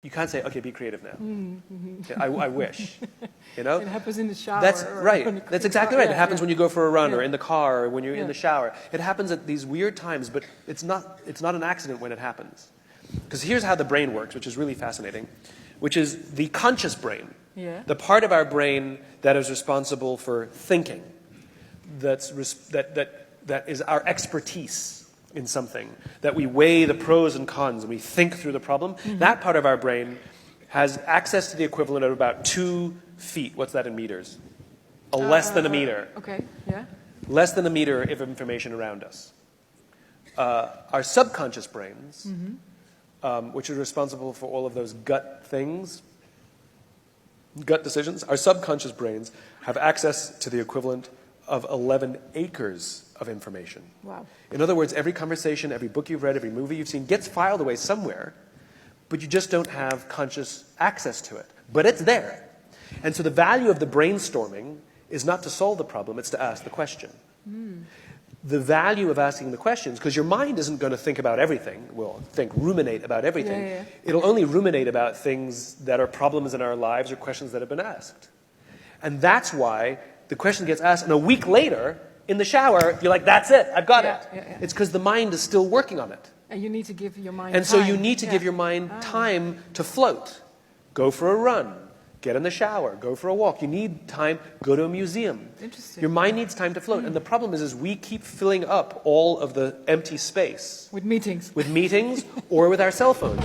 You can't say, okay, be creative now. I wish, you know? It happens in the shower. That's right. That's exactly right. It happens when you go for a run or in the car or when you're in the shower. It happens at these weird times, but it's not an accident when it happens. Because here's how the brain works, which is really fascinating, which is the conscious brain, the part of our brain that is responsible for thinking, that is our expertise in something, that we weigh the pros and cons and we think through the problem. That part of our brain has access to the equivalent of about 2 feet. What's that in meters? Less than a meter. Okay, yeah. Less than a meter of information around us. Our subconscious brains, which are responsible for all of those gut things, gut decisions, our subconscious brains have access to the equivalent of 11 acres of information. Wow. In other words, every conversation, every book you've read, every movie you've seen gets filed away somewhere, but you just don't have conscious access to it. But it's there. And so the value of the brainstorming is not to solve the problem, it's to ask the question. The value of asking the questions, because your mind isn't going to think about everything, ruminate about everything. It'll only ruminate about things that are problems in our lives or questions that have been asked. And that's why the question gets asked, and a week later, in the shower, you're like, that's it, I've got it. It's because the mind is still working on it. And you need to give your mind And time. so you need to give your mind time to float. Go for a run. Get in the shower. Go for a walk. You need time. Go to a museum. Interesting. Your mind needs time to float. And the problem is we keep filling up all of the empty space. With meetings. With meetings or with our cell phones.